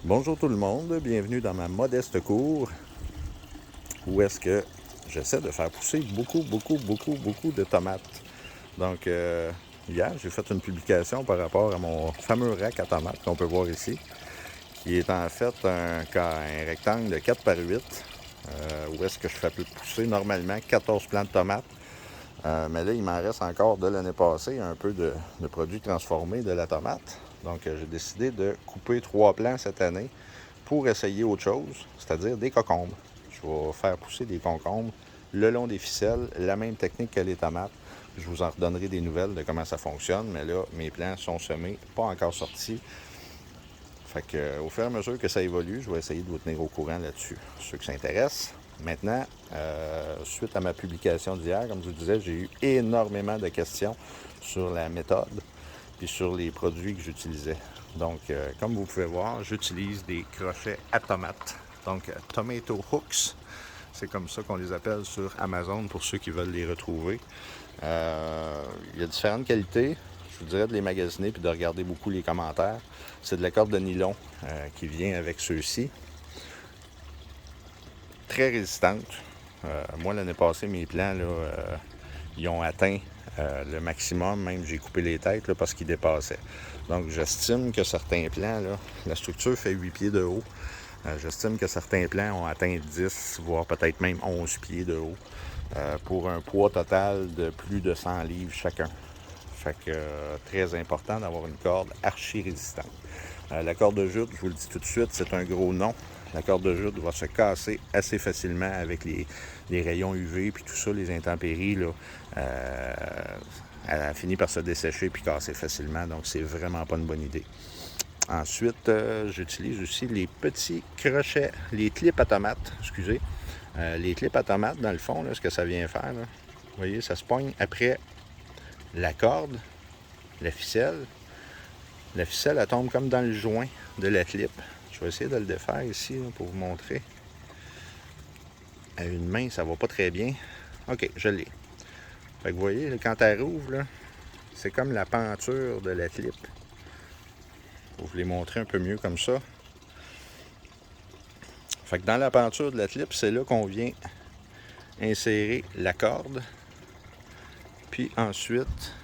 Bonjour tout le monde, bienvenue dans ma modeste cour où est-ce que j'essaie de faire pousser beaucoup de tomates. Donc hier, j'ai fait une publication par rapport à mon fameux rack à tomates qu'on peut voir ici, qui est en fait un rectangle de 4 par 8, où est-ce que je fais pousser normalement 14 plants de tomates. Mais là, il m'en reste encore de l'année passée un peu de produits transformés de la tomate. Donc j'ai décidé de couper 3 plants cette année pour essayer autre chose, c'est-à-dire des concombres. Je vais faire pousser des concombres le long des ficelles, la même technique que les tomates. Je vous en redonnerai des nouvelles de comment ça fonctionne, mais là, mes plants sont semés, pas encore sortis. Fait que, au fur et à mesure que ça évolue, je vais essayer de vous tenir au courant là-dessus, ceux qui s'intéressent. Maintenant, suite à ma publication d'hier, comme je vous disais, j'ai eu énormément de questions sur la méthode et sur les produits que j'utilisais. Donc, comme vous pouvez voir, j'utilise des crochets à tomates. Donc, Tomato Hooks, c'est comme ça qu'on les appelle sur Amazon pour ceux qui veulent les retrouver. Il y a différentes qualités. Je vous dirais de les magasiner puis de regarder beaucoup les commentaires. C'est de la corde de nylon qui vient avec ceux-ci. Très résistante. Moi, l'année passée, mes plants, là, ils ont atteint le maximum. Même, j'ai coupé les têtes là, parce qu'ils dépassaient. Donc, j'estime que certains plants, là, la structure fait 8 pieds de haut. J'estime que certains plants ont atteint 10, voire peut-être même 11 pieds de haut, pour un poids total de plus de 100 livres chacun. Fait que très important d'avoir une corde archi-résistante. La corde de jute, je vous le dis tout de suite, c'est un gros non. La corde de jute va se casser assez facilement avec les rayons UV puis tout ça, les intempéries. Là, elle a fini par se dessécher puis casser facilement, donc c'est vraiment pas une bonne idée. Ensuite, j'utilise aussi les petits crochets, les clips à tomates, excusez. Les clips à tomates, dans le fond, là, ce que ça vient faire, là, vous voyez, ça se pogne après la corde, la ficelle. La ficelle, elle tombe comme dans le joint de la clip. Je vais essayer de le défaire ici là, pour vous montrer. À une main, ça va pas très bien. OK, je l'ai. Fait que vous voyez, là, quand elle rouvre, là, c'est comme la penture de la clip. Je vais vous les montrer un peu mieux comme ça. Fait que dans la penture de la clip, c'est là qu'on vient insérer la corde. Puis ensuite,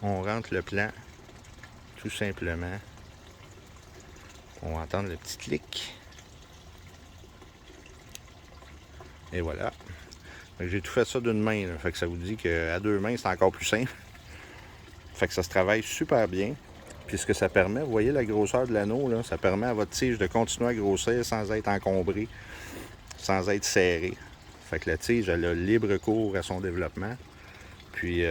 on rentre le plant tout simplement. On va entendre le petit clic. Et voilà. Fait que j'ai tout fait ça d'une main. Là. Fait que ça vous dit qu'à deux mains, c'est encore plus simple. Fait que ça se travaille super bien. Puis ce que ça permet, vous voyez la grosseur de l'anneau, là, ça permet à votre tige de continuer à grossir sans être encombré, sans être serré. Fait que la tige, elle a libre cours à son développement. Puis,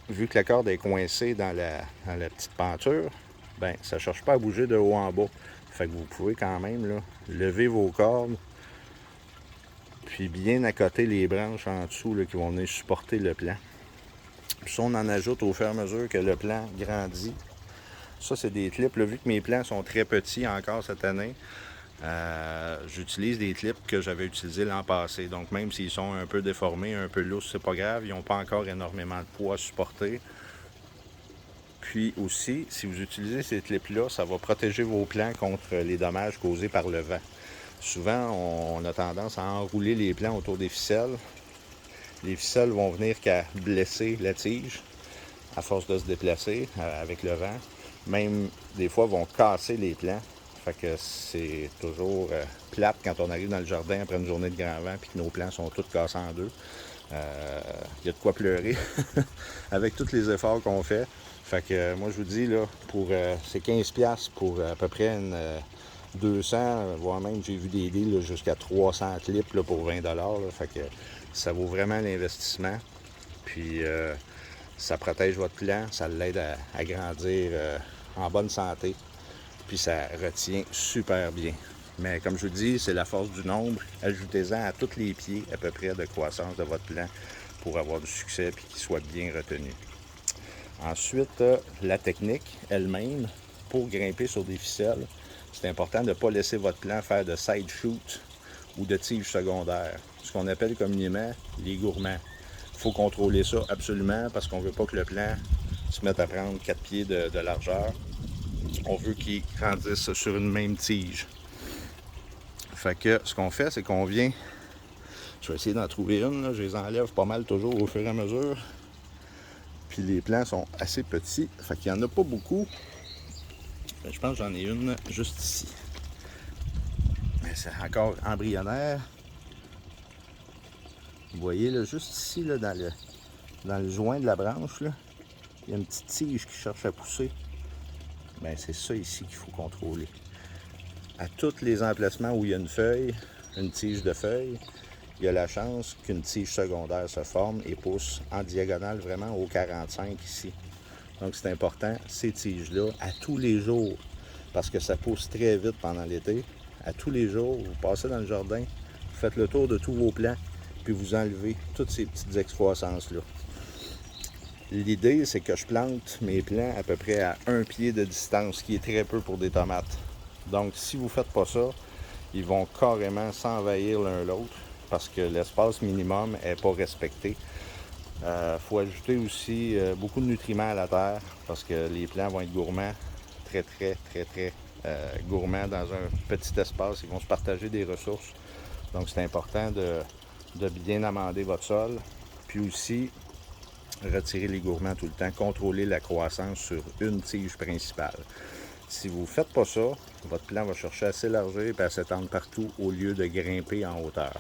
vu que la corde est coincée dans la petite penture, ben ça ne cherche pas à bouger de haut en bas. Fait que vous pouvez quand même là, lever vos cordes, puis bien accoter les branches en dessous là, qui vont venir supporter le plant. Puis ça, on en ajoute au fur et à mesure que le plant grandit. Ça, c'est des clips. Là, vu que mes plants sont très petits encore cette année, j'utilise des clips que j'avais utilisés l'an passé. Donc, même s'ils sont un peu déformés, un peu lousses, c'est pas grave. Ils n'ont pas encore énormément de poids à supporter. Puis aussi, si vous utilisez ces clips-là, ça va protéger vos plants contre les dommages causés par le vent. Souvent, on a tendance à enrouler les plants autour des ficelles. Les ficelles vont venir qu'à blesser la tige à force de se déplacer avec le vent. Même des fois, vont casser les plants. Fait que c'est toujours plate quand on arrive dans le jardin après une journée de grand vent et que nos plants sont tous cassés en deux. Il y a de quoi pleurer avec tous les efforts qu'on fait. Fait que moi, je vous dis, là, pour c'est 15$ pour à peu près 200, voire même, j'ai vu des deals jusqu'à 300 clips là, pour 20$. Là, fait que ça vaut vraiment l'investissement. Puis, ça protège votre plant, ça l'aide à grandir en bonne santé. Puis, ça retient super bien. Mais comme je vous dis, c'est la force du nombre. Ajoutez-en à tous les pieds à peu près de croissance de votre plant pour avoir du succès et qu'il soit bien retenu. Ensuite, la technique elle-même, pour grimper sur des ficelles, c'est important de ne pas laisser votre plant faire de side shoot ou de tige secondaire, ce qu'on appelle communément les gourmands. Il faut contrôler ça absolument parce qu'on ne veut pas que le plant se mette à prendre 4 pieds de largeur On veut qu'ils grandissent sur une même tige. Fait que ce qu'on fait, c'est qu'on vient... Je vais essayer d'en trouver une, là. Je les enlève pas mal toujours au fur et à mesure. Puis les plants sont assez petits, fait qu'il n'y en a pas beaucoup. Mais je pense que j'en ai une juste ici. Mais c'est encore embryonnaire. Vous voyez, là, juste ici, là, dans le joint de la branche, là, il y a une petite tige qui cherche à pousser. Bien, c'est ça ici qu'il faut contrôler. À tous les emplacements où il y a une tige de feuille, il y a la chance qu'une tige secondaire se forme et pousse en diagonale vraiment au 45 ici. Donc c'est important, ces tiges-là, à tous les jours, parce que ça pousse très vite pendant l'été. À tous les jours, vous passez dans le jardin, vous faites le tour de tous vos plants, puis vous enlevez toutes ces petites excroissances-là. L'idée, c'est que je plante mes plants à peu près à 1 pied de distance, ce qui est très peu pour des tomates. Donc si vous ne faites pas ça, ils vont carrément s'envahir l'un l'autre, parce que l'espace minimum n'est pas respecté. Faut ajouter aussi beaucoup de nutriments à la terre, parce que les plants vont être gourmands, très gourmands dans un petit espace. Ils vont se partager des ressources. Donc c'est important de bien amender votre sol, puis aussi retirer les gourmands tout le temps, contrôler la croissance sur une tige principale. Si vous ne faites pas ça, votre plant va chercher à s'élargir et à s'étendre partout au lieu de grimper en hauteur.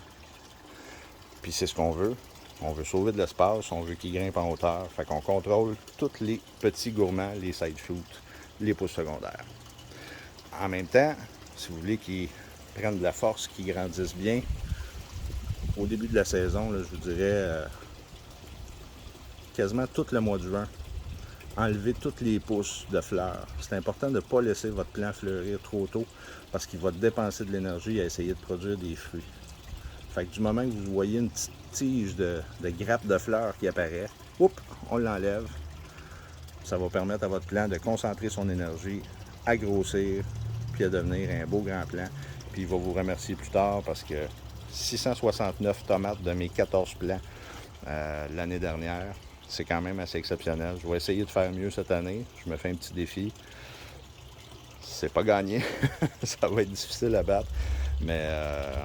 Puis c'est ce qu'on veut. On veut sauver de l'espace, on veut qu'ils grimpent en hauteur. Fait qu'on contrôle tous les petits gourmands, les side fruits, les pousses secondaires. En même temps, si vous voulez qu'ils prennent de la force, qu'ils grandissent bien, au début de la saison, là, je vous dirais quasiment tout le mois de juin, enlevez toutes les pousses de fleurs. C'est important de ne pas laisser votre plant fleurir trop tôt parce qu'il va dépenser de l'énergie à essayer de produire des fruits. Fait que du moment que vous voyez une petite tige de grappe de fleurs qui apparaît, on l'enlève. Ça va permettre à votre plant de concentrer son énergie, à grossir, puis à devenir un beau grand plant. Puis il va vous remercier plus tard parce que 669 tomates de mes 14 plants l'année dernière, c'est quand même assez exceptionnel. Je vais essayer de faire mieux cette année. Je me fais un petit défi. C'est pas gagné. Ça va être difficile à battre. Mais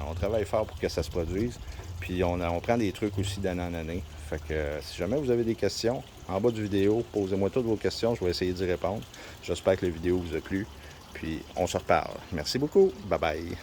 on travaille fort pour que ça se produise. Puis on prend des trucs aussi d'année en année. Fait que si jamais vous avez des questions, en bas du vidéo, posez-moi toutes vos questions. Je vais essayer d'y répondre. J'espère que la vidéo vous a plu. Puis on se reparle. Merci beaucoup. Bye bye.